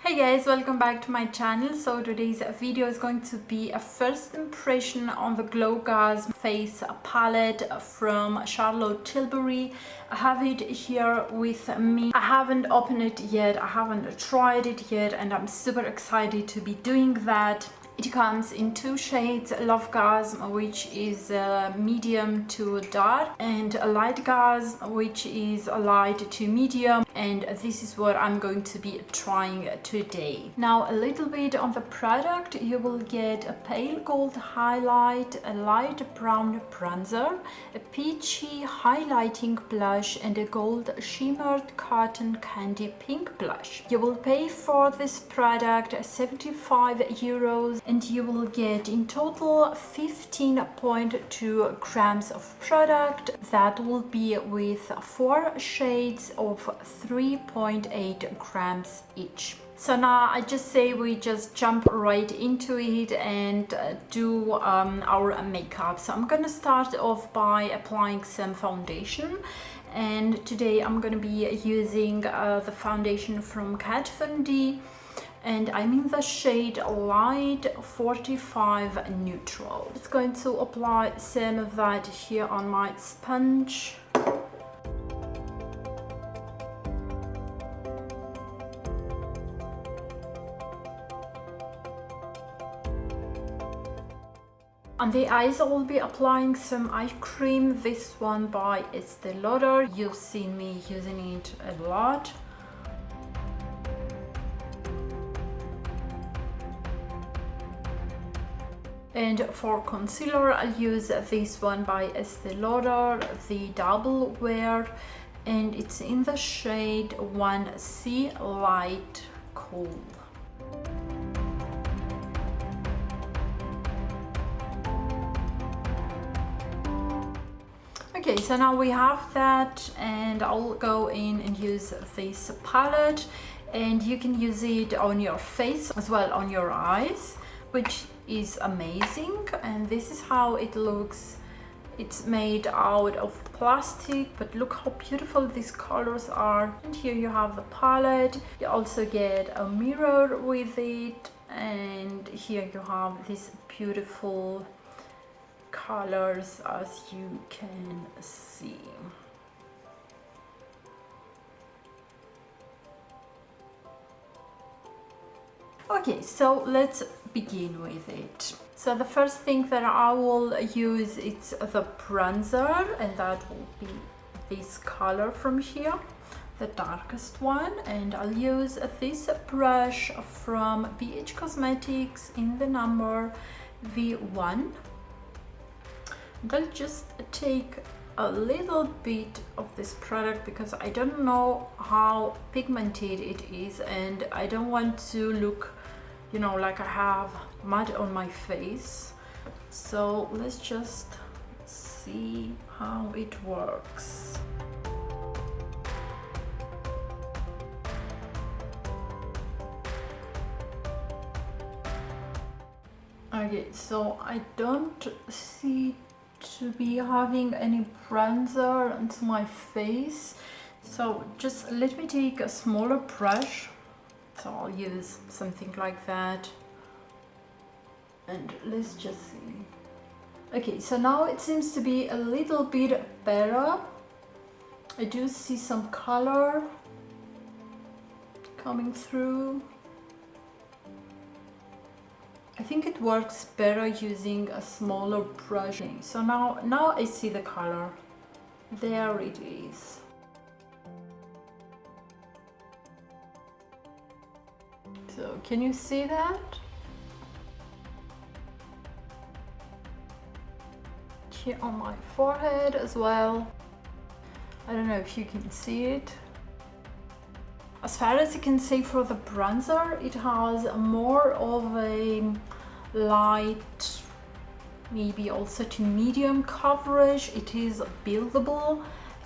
Hey guys, welcome back to my channel. So today's video is going to be a first impression on the Glowgasm Face Palette from Charlotte Tilbury. I have it here with me. I haven't opened it yet, I haven't tried it yet, and I'm super excited to be doing that. It comes in two shades, Glowgasm, which is medium to dark, and a light gas, which is a light to medium, and this is what I'm going to be trying today. Now, a little bit on the product, you will get a pale gold highlight, a light brown bronzer, a peachy highlighting blush, and a gold shimmered cotton candy pink blush. You will pay for this product 75 euros, and you will get in total 15.2 grams of product. That will be with 4 shades of 3.8 grams each. So now I just say we just jump right into it and do our makeup. So I'm gonna start off by applying some foundation, and today I'm gonna be using the foundation from Kat Von D, and I'm in the shade Light 45 Neutral. Just going to apply some of that here on my sponge. On the eyes, I will be applying some eye cream, this one by Estee Lauder. You've seen me using it a lot. And for concealer, I'll use this one by Estee Lauder, the Double Wear, and it's in the shade 1C Light Cool. Okay, so now we have that, and I'll go in and use this palette, and you can use it on your face as well on your eyes, which is amazing. And this is how it looks. It's made out of plastic, but look how beautiful these colors are. And here you have the palette. You also get a mirror with it, and here you have these beautiful colors, as you can see. Okay, so let's begin with it. So the first thing that I will use is the bronzer, and that will be this color from here, the darkest one. And I'll use this brush from BH Cosmetics in the number V1. And I'll just take a little bit of this product because I don't know how pigmented it is, and I don't want to look, you know, like I have mud on my face. So let's just see how it works. Okay, so I don't see to be having any bronzer onto my face, so just let me take a smaller brush. So I'll use something like that, and let's just see. Okay, so now it seems to be a little bit better. I do see some color coming through. I think it works better using a smaller brush. So now I see the color. There it is. So can you see that? Here on my forehead as well. I don't know if you can see it. As far as you can see, for the bronzer, it has more of a light, maybe also to medium coverage. It is buildable,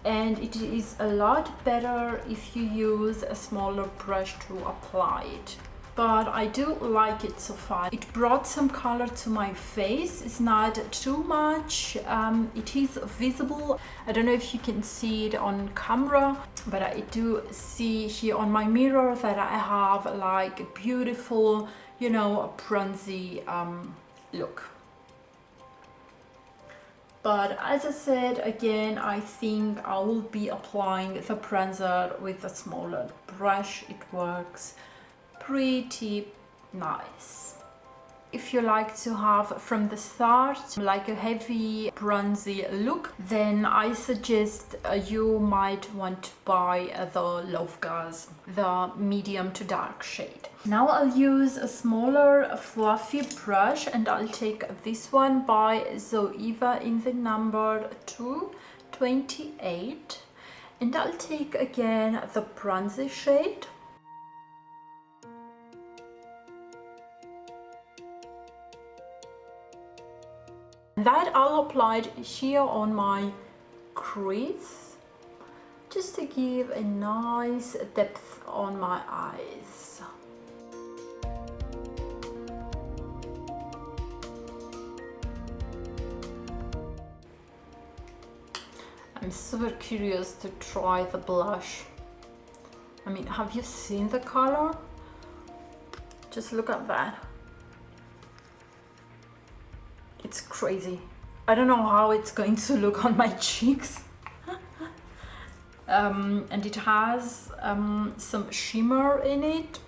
and it is a lot better if you use a smaller brush to apply it. but I do like it so far. It brought some color to my face. It's not too much. It is visible. I don't know if you can see it on camera, but I do see here on my mirror that I have like a beautiful, you know, bronzy look. But as I said, again, I think I will be applying the bronzer with a smaller brush. It works pretty nice. If you like to have from the start like a heavy bronzy look, then I suggest you might want to buy the Glowgasm, the medium to dark shade. Now I'll use a smaller fluffy brush, and I'll take this one by ZOEVA in the number 228, and I'll take again the bronzy shade. That I'll apply it here on my crease, just to give a nice depth on my eyes. I'm super curious to try the blush. I mean, have you seen the color? Just look at that. It's crazy. I don't know how it's going to look on my cheeks. And it has some shimmer in it.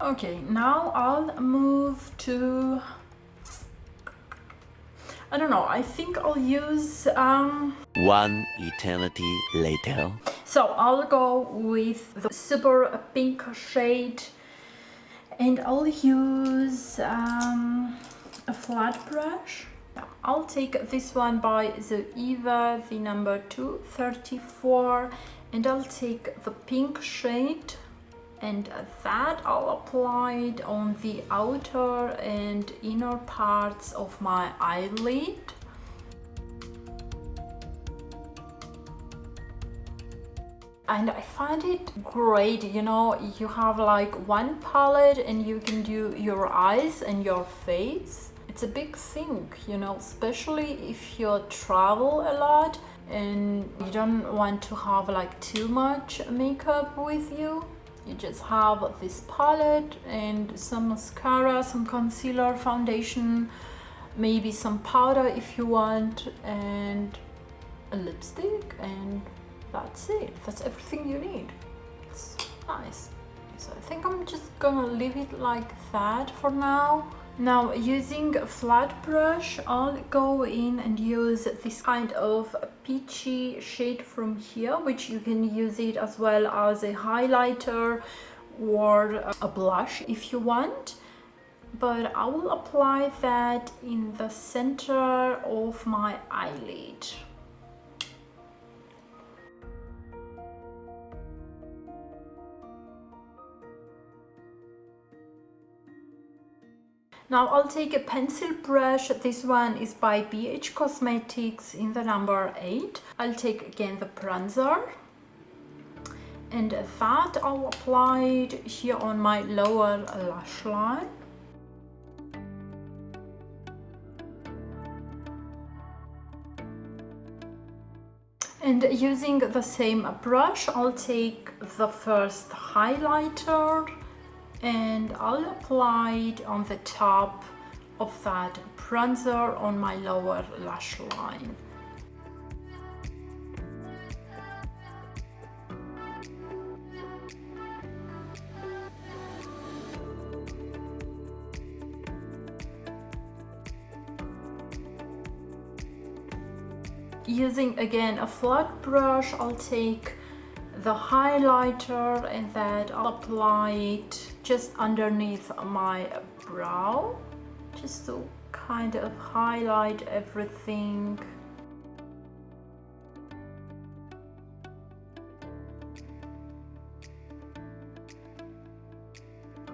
Okay, now I'll move to, I don't know, I think I'll use one eternity later. So I'll go with the super pink shade, and I'll use a flat brush. I'll take this one by ZOEVA, the number 234, and I'll take the pink shade, and that I'll apply it on the outer and inner parts of my eyelid. And I find it great, you know, you have like one palette and you can do your eyes and your face. It's a big thing, you know, especially if you travel a lot and you don't want to have like too much makeup with you. You just have this palette and some mascara, some concealer, foundation, maybe some powder if you want, and a lipstick, and that's it. That's everything you need. It's nice. So I think I'm just gonna leave it like that for now. Now, using a flat brush, I'll go in and use this kind of peachy shade from here, which you can use it as well as a highlighter or a blush if you want. But I will apply that in the center of my eyelid. Now I'll take a pencil brush. This one is by BH Cosmetics in the number 8. I'll take again the bronzer, and that I'll apply it here on my lower lash line. And using the same brush, I'll take the first highlighter and I'll apply it on the top of that bronzer on my lower lash line. Using again a flat brush, I'll take the highlighter and that I'll apply it just underneath my brow, just to kind of highlight everything.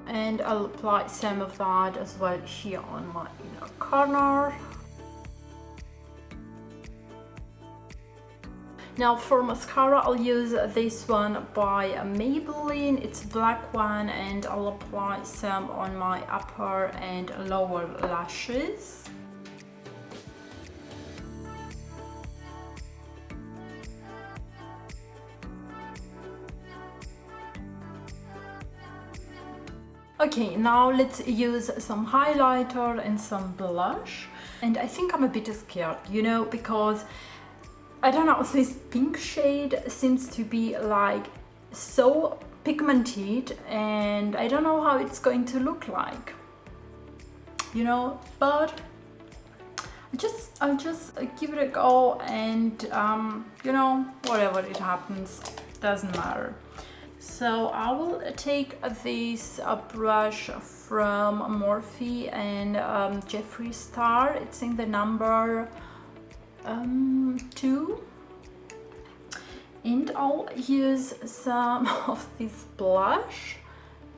And I'll apply some of that as well here on my inner corner. Now for mascara, I'll use this one by Maybelline. It's a black one, and I'll apply some on my upper and lower lashes. Okay, now let's use some highlighter and some blush. And I think I'm a bit scared, you know, because I don't know, this pink shade seems to be like so pigmented, and I don't know how it's going to look like, you know, but I'll just give it a go, and you know, whatever it happens, doesn't matter. So I will take this brush from Morphe and Jeffree Star. It's in the number 2. And I'll use some of this blush,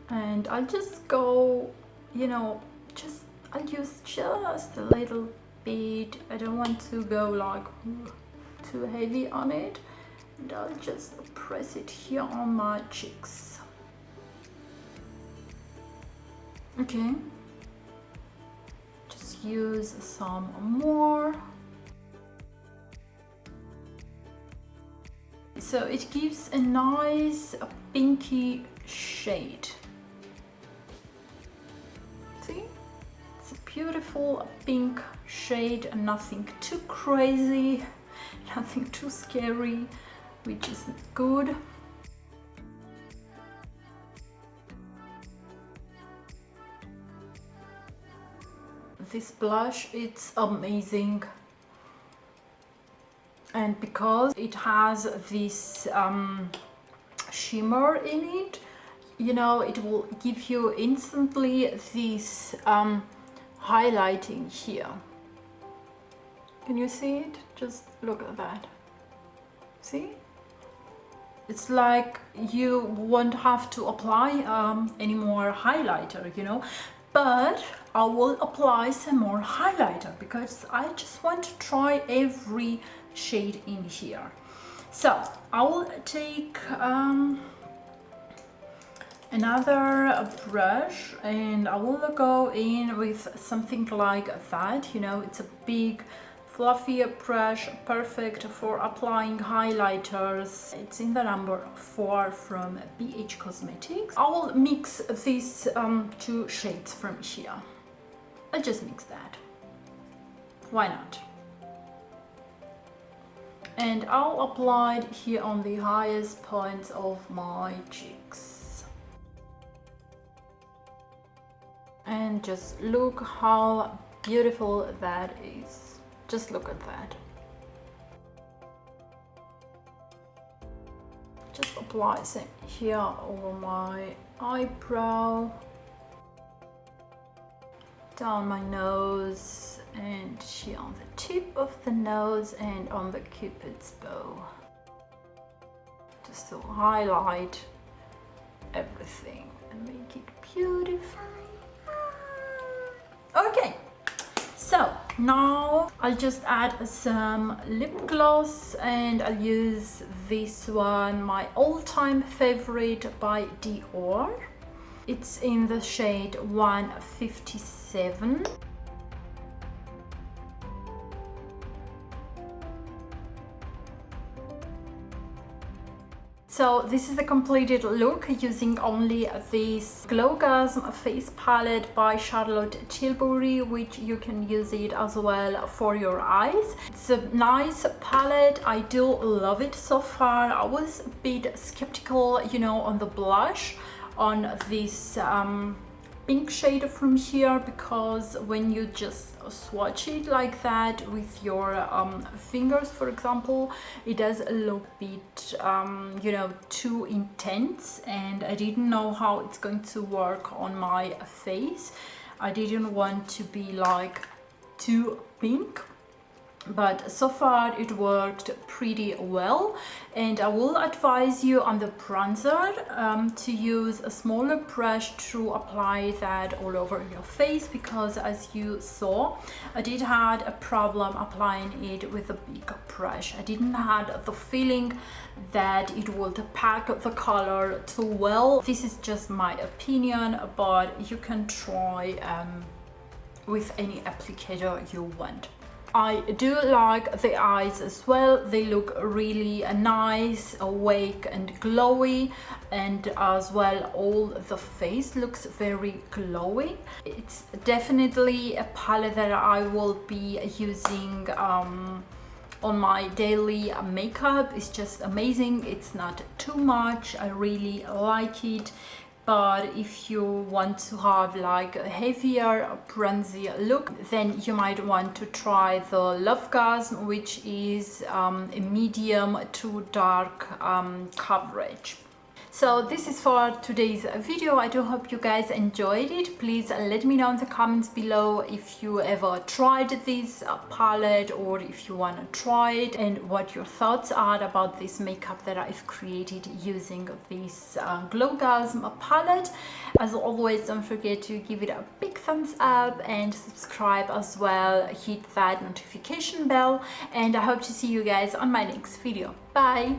and I'll just go, you know, I'll use just a little bit. I don't want to go like too heavy on it. And I'll just press it here on my cheeks. Okay, just use some more. So it gives a nice pinky shade. See? It's a beautiful pink shade, nothing too crazy, nothing too scary, which is good. This blush, it's amazing, and because it has this shimmer in it, you know, it will give you instantly this highlighting here. Can you see it? Just look at that. See? It's like you won't have to apply any more highlighter, you know, but I will apply some more highlighter because I just want to try every shade in here. So I will take another brush, and I will go in with something like that, you know, it's a big fluffy brush, perfect for applying highlighters. It's in the number 4 from BH Cosmetics. I will mix these 2 shades from here. I'll just mix that. Why not? And I'll apply it here on the highest points of my cheeks. And just look how beautiful that is. Just look at that. Just apply some here over my eyebrow, down my nose, and here on the tip of the nose and on the Cupid's bow. Just to highlight everything and make it beautiful. Okay. So now I'll just add some lip gloss, and I'll use this one, my all-time favorite by DIOR. It's in the shade 157. So this is the completed look using only this Glowgasm Face Palette by Charlotte Tilbury, which you can use it as well for your eyes. It's a nice palette. I do love it so far. I was a bit skeptical, you know, on the blush, on this pink shade from here, because when you just swatch it like that with your fingers, for example, it does look a bit you know, too intense, and I didn't know how it's going to work on my face. I didn't want to be like too pink, but so far it worked pretty well. And I will advise you on the bronzer to use a smaller brush to apply that all over your face, because as you saw, I did had a problem applying it with a big brush. I didn't have the feeling that it would pack the color too well. This is just my opinion, but you can try with any applicator you want. I do like the eyes as well. They look really nice, awake and glowy, and as well all the face looks very glowy. It's definitely a palette that I will be using on my daily makeup. It's just amazing. It's not too much. I really like it. But if you want to have like a heavier, bronzy look, then you might want to try the Glowgasm, which is a medium to dark coverage. So this is for today's video. I do hope you guys enjoyed it. Please let me know in the comments below if you ever tried this palette, or if you want to try it, and what your thoughts are about this makeup that I've created using this Glowgasm palette. As always, don't forget to give it a big thumbs up and subscribe as well. Hit that notification bell, and I hope to see you guys on my next video. Bye!